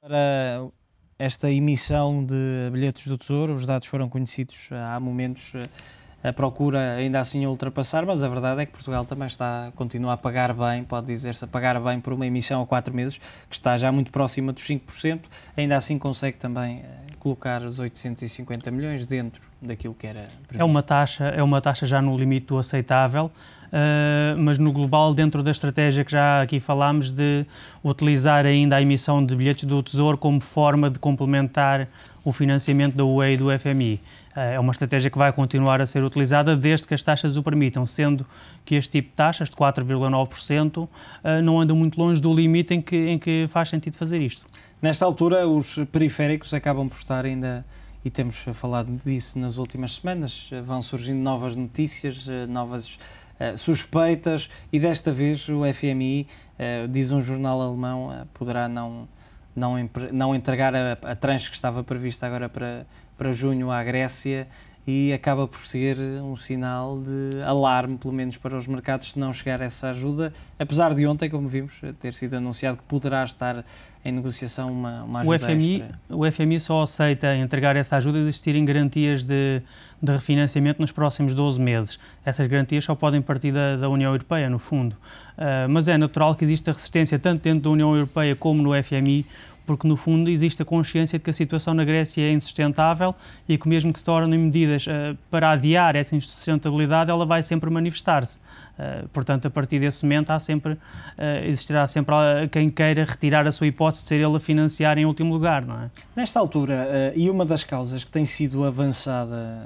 Para esta emissão de bilhetes do Tesouro, os dados foram conhecidos há momentos, a procura ainda assim a ultrapassar, mas a verdade é que Portugal também continua a pagar bem, pode dizer-se a pagar bem por uma emissão a 4 meses, que está já muito próxima dos 5%, ainda assim consegue também colocar os 850 milhões dentro daquilo que era previsto. É uma taxa já no limite do aceitável, mas no global, dentro da estratégia que já aqui falámos, de utilizar ainda a emissão de bilhetes do Tesouro como forma de complementar o financiamento da UE e do FMI. É uma estratégia que vai continuar a ser utilizada desde que as taxas o permitam, sendo que este tipo de taxas, de 4,9%, não andam muito longe do limite em que faz sentido fazer isto. Nesta altura, os periféricos acabam por estar ainda, e temos falado disso nas últimas semanas, vão surgindo novas notícias, novas suspeitas, e desta vez o FMI, diz um jornal alemão, poderá não entregar a tranche que estava prevista agora para junho à Grécia, e acaba por ser um sinal de alarme, pelo menos para os mercados, se não chegar essa ajuda, apesar de ontem, como vimos, ter sido anunciado que poderá estar em negociação uma ajuda extra. O FMI só aceita entregar essa ajuda se existirem garantias de refinanciamento nos próximos 12 meses. Essas garantias só podem partir da União Europeia, no fundo. Mas é natural que exista resistência tanto dentro da União Europeia como no FMI, porque no fundo existe a consciência de que a situação na Grécia é insustentável e que mesmo que se tornem medidas para adiar essa insustentabilidade, ela vai sempre manifestar-se. Portanto, a partir desse momento existirá sempre quem queira retirar a sua hipótese de ser ele a financiar em último lugar, não é? Nesta altura, e uma das causas que tem sido avançada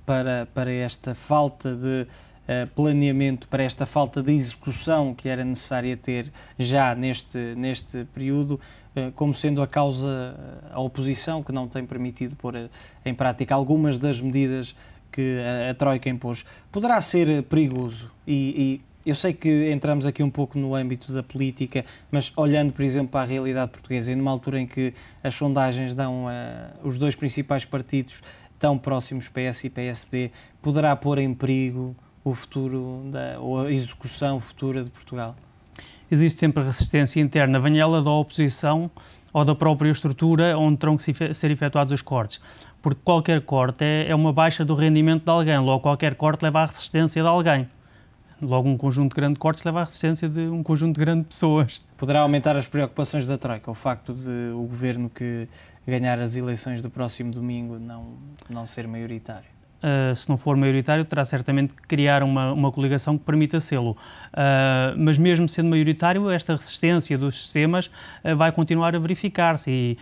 para esta falta de planeamento, para esta falta de execução que era necessária ter já neste período, como sendo a causa a oposição, que não tem permitido pôr em prática algumas das medidas que a Troika impôs. Poderá ser perigoso, e eu sei que entramos aqui um pouco no âmbito da política, mas olhando, por exemplo, para a realidade portuguesa, e numa altura em que as sondagens dão os dois principais partidos tão próximos, PS e PSD, poderá pôr em perigo o futuro ou a execução futura de Portugal? Existe sempre resistência interna, venha ela da oposição ou da própria estrutura onde terão que ser efetuados os cortes. Porque qualquer corte é uma baixa do rendimento de alguém, logo qualquer corte leva à resistência de alguém. Logo um conjunto de grandes cortes leva à resistência de um conjunto de grandes pessoas. Poderá aumentar as preocupações da Troika, o facto de o governo que ganhar as eleições do próximo domingo não ser maioritário? Se não for maioritário, terá certamente que criar uma coligação que permita sê-lo. Mas mesmo sendo maioritário, esta resistência dos sistemas vai continuar a verificar-se e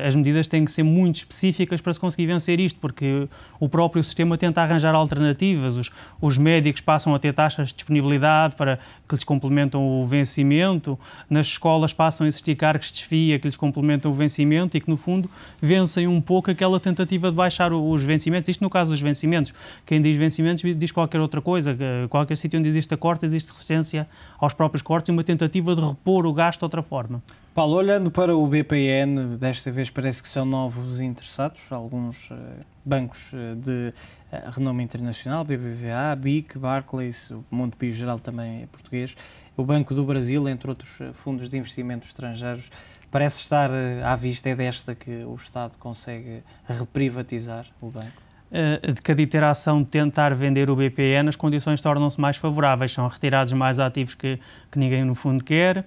as medidas têm que ser muito específicas para se conseguir vencer isto, porque o próprio sistema tenta arranjar alternativas, os médicos passam a ter taxas de disponibilidade para que lhes complementam o vencimento, nas escolas passam a existir cargos de desfia que lhes complementam o vencimento e que, no fundo, vencem um pouco aquela tentativa de baixar os vencimentos. Isto no caso dos vencimentos. Quem diz vencimentos diz qualquer outra coisa. Qualquer sítio onde existe a corte, existe resistência aos próprios cortes e uma tentativa de repor o gasto de outra forma. Paulo, olhando para o BPN, desta vez parece que são novos interessados, alguns bancos de renome internacional, BBVA, BIC, Barclays, o Montepio Geral também é português, o Banco do Brasil, entre outros fundos de investimento estrangeiros. Parece estar à vista, é desta que o Estado consegue reprivatizar o banco? De cada iteração de tentar vender o BPN, as condições tornam-se mais favoráveis, são retirados mais ativos que ninguém no fundo quer.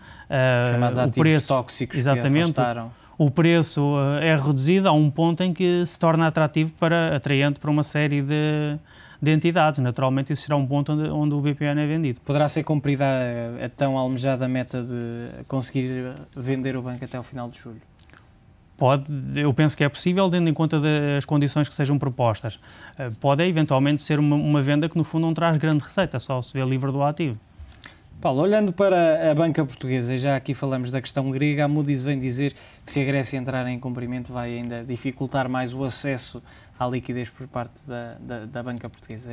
Chamados ativos tóxicos, exatamente, que afastaram. O preço é reduzido a um ponto em que se torna atrativo atraente para uma série de entidades. Naturalmente, isso será um ponto onde o BPN é vendido. Poderá ser cumprida a tão almejada meta de conseguir vender o banco até ao final de julho? Pode, eu penso que é possível, tendo em conta as condições que sejam propostas. Pode, eventualmente, ser uma venda que, no fundo, não traz grande receita, só se vê livre do ativo. Paulo, olhando para a banca portuguesa, e já aqui falamos da questão grega, a Moody's vem dizer que se a Grécia entrar em incumprimento vai ainda dificultar mais o acesso à liquidez por parte da banca portuguesa.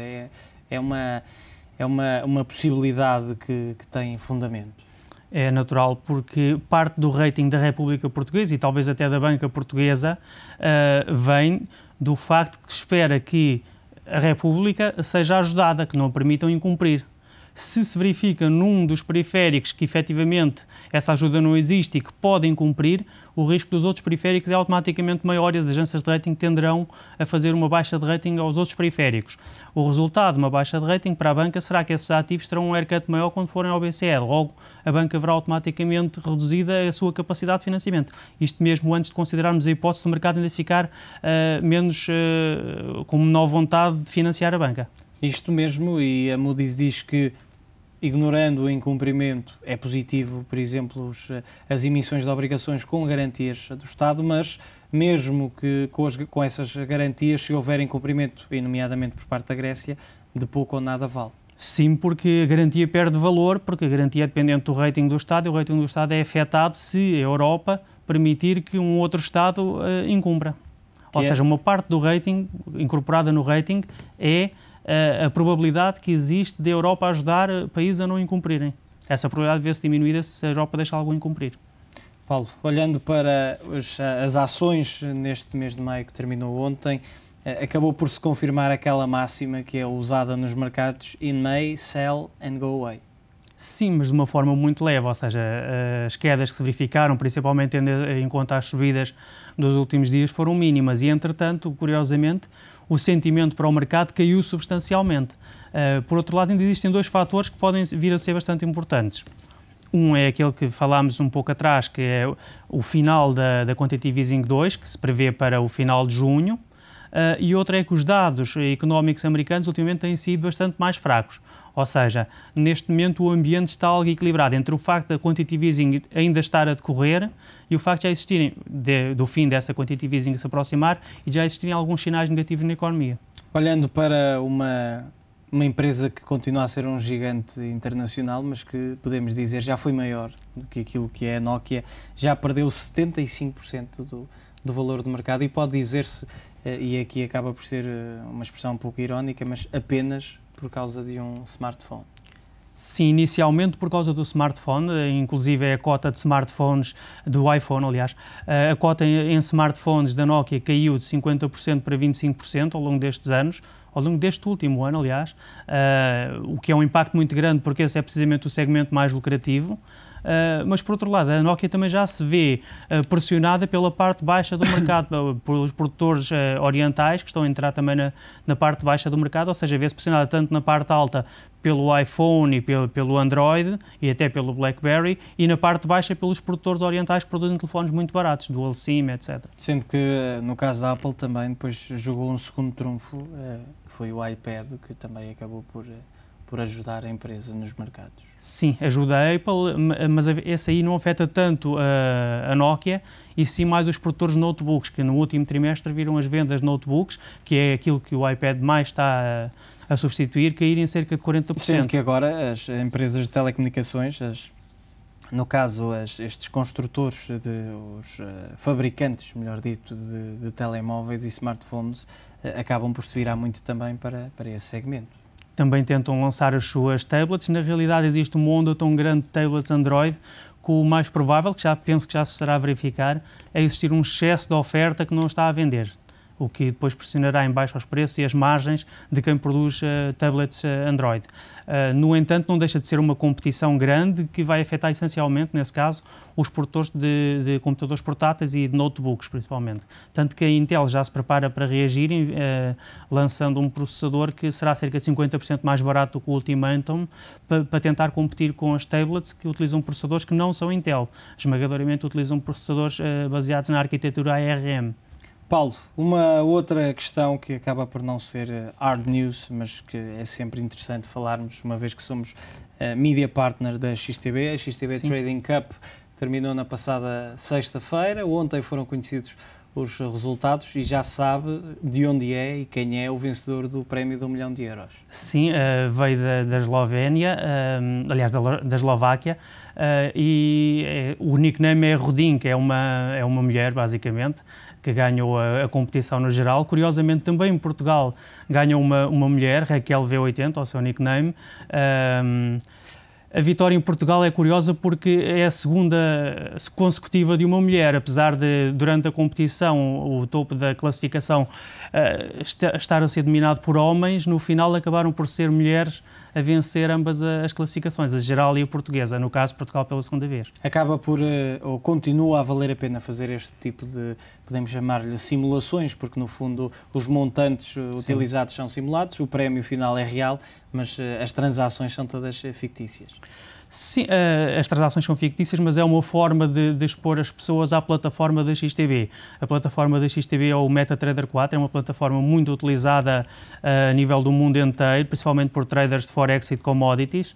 É uma possibilidade que tem fundamento? É natural, porque parte do rating da República Portuguesa e talvez até da banca portuguesa vem do facto que espera que a República seja ajudada, que não a permitam incumprir. se verifica num dos periféricos que efetivamente essa ajuda não existe e que podem cumprir, o risco dos outros periféricos é automaticamente maior e as agências de rating tenderão a fazer uma baixa de rating aos outros periféricos. O resultado de uma baixa de rating para a banca será que esses ativos terão um haircut maior quando forem ao BCE. Logo, a banca verá automaticamente reduzida a sua capacidade de financiamento. Isto mesmo antes de considerarmos a hipótese do mercado ainda ficar com menor vontade de financiar a banca. Isto mesmo, e a Moody's diz que, ignorando o incumprimento, é positivo, por exemplo, as emissões de obrigações com garantias do Estado, mas mesmo que com essas garantias, se houver incumprimento, e nomeadamente por parte da Grécia, de pouco ou nada vale. Sim, porque a garantia perde valor, porque a garantia é dependente do rating do Estado, e o rating do Estado é afetado se a Europa permitir que um outro Estado incumpra. Ou seja, uma parte do rating, incorporada no rating, é a probabilidade que existe de a Europa ajudar países a não incumprirem. Essa probabilidade vê-se diminuída se a Europa deixa algo incumprir. Paulo, olhando para as ações neste mês de maio que terminou ontem, acabou por se confirmar aquela máxima que é usada nos mercados: in May, sell and go away. Sim, mas de uma forma muito leve, ou seja, as quedas que se verificaram, principalmente tendo em conta as subidas dos últimos dias, foram mínimas e, entretanto, curiosamente, o sentimento para o mercado caiu substancialmente. Por outro lado, ainda existem dois fatores que podem vir a ser bastante importantes. Um é aquele que falámos um pouco atrás, que é o final da Quantitative Easing 2, que se prevê para o final de junho, e outra é que os dados económicos americanos ultimamente têm sido bastante mais fracos. Ou seja, neste momento o ambiente está algo equilibrado entre o facto da Quantitative Easing ainda estar a decorrer e o facto de já existirem, do fim dessa Quantitative Easing se aproximar, e já existirem alguns sinais negativos na economia. Olhando para uma empresa que continua a ser um gigante internacional, mas que podemos dizer já foi maior do que aquilo que é a Nokia, já perdeu 75% do valor do mercado, e pode dizer-se, e aqui acaba por ser uma expressão um pouco irónica, mas apenas por causa de um smartphone. Sim, inicialmente por causa do smartphone, inclusive a cota de smartphones, do iPhone, aliás, a cota em smartphones da Nokia caiu de 50% para 25% ao longo destes anos, ao longo deste último ano, aliás, o que é um impacto muito grande porque esse é precisamente o segmento mais lucrativo. Mas, por outro lado, a Nokia também já se vê pressionada pela parte baixa do mercado, pelos produtores orientais que estão a entrar também na parte baixa do mercado, ou seja, vê-se pressionada tanto na parte alta pelo iPhone e pelo Android e até pelo BlackBerry, e na parte baixa pelos produtores orientais que produzem telefones muito baratos, Dual SIM, etc. Sendo que, no caso da Apple, também depois jogou um segundo trunfo, que foi o iPad, que também acabou por ajudar a empresa nos mercados. Sim, ajuda a Apple, mas esse aí não afeta tanto a Nokia, e sim mais os produtores de notebooks, que no último trimestre viram as vendas de notebooks, que é aquilo que o iPad mais está a substituir, caírem cerca de 40%. Sendo que agora as empresas de telecomunicações, no caso estes construtores, os fabricantes, melhor dito, de telemóveis e smartphones, acabam por se virar muito também para esse segmento. Também tentam lançar as suas tablets. Na realidade existe uma onda tão grande de tablets Android que o mais provável, que já penso que já se estará a verificar, é existir um excesso de oferta que não está a vender, o que depois pressionará em baixo os preços e as margens de quem produz tablets Android. No entanto, não deixa de ser uma competição grande que vai afetar essencialmente, nesse caso, os produtores de computadores portáteis e de notebooks, principalmente. Tanto que a Intel já se prepara para reagir, lançando um processador que será cerca de 50% mais barato do que o Ultimatum, para tentar competir com as tablets que utilizam processadores que não são Intel. Esmagadoramente utilizam processadores baseados na arquitetura ARM. Paulo, uma outra questão que acaba por não ser hard news, mas que é sempre interessante falarmos, uma vez que somos media partner da XTB. A XTB Sim. Trading Cup terminou na passada sexta-feira. Ontem foram conhecidos os resultados e já sabe de onde é e quem é o vencedor do prémio de €1 milhão. Sim, veio da Eslovénia, aliás, da Eslováquia, e o nickname é Rodin, que é uma mulher, basicamente, que ganhou a competição no geral. Curiosamente, também em Portugal ganhou uma mulher, Raquel V80, o seu nickname. A vitória em Portugal é curiosa porque é a segunda consecutiva de uma mulher, apesar de, durante a competição, o topo da classificação estar a ser dominado por homens, no final acabaram por ser mulheres a vencer ambas as classificações, a geral e a portuguesa, no caso Portugal pela segunda vez. Acaba por, ou continua a valer a pena fazer este tipo de, podemos chamar-lhe simulações, porque no fundo os montantes utilizados são simulados, o prémio final é real, mas as transações são todas fictícias. Sim, as transações são fictícias, mas é uma forma de expor as pessoas à plataforma da XTB. A plataforma da XTB é o MetaTrader 4, é uma plataforma muito utilizada a nível do mundo inteiro, principalmente por traders de Forex e de commodities,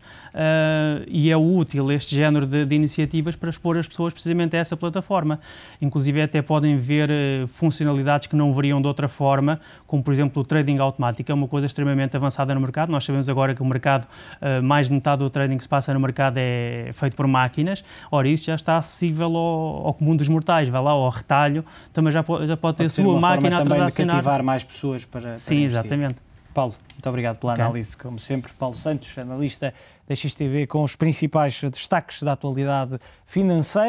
e é útil este género de iniciativas para expor as pessoas precisamente a essa plataforma. Inclusive até podem ver funcionalidades que não veriam de outra forma, como por exemplo o trading automático, é uma coisa extremamente avançada no mercado. Nós sabemos agora que o mercado, mais de metade do trading que se passa no mercado é feito por máquinas. Ora, isso já está acessível ao comum dos mortais, vai lá ao retalho, também já pode ter a sua máquina a transacionar. Também de cativar mais pessoas para Sim, exatamente. Paulo, muito obrigado pela análise, como sempre. Paulo Santos, analista da XTB, com os principais destaques da atualidade financeira.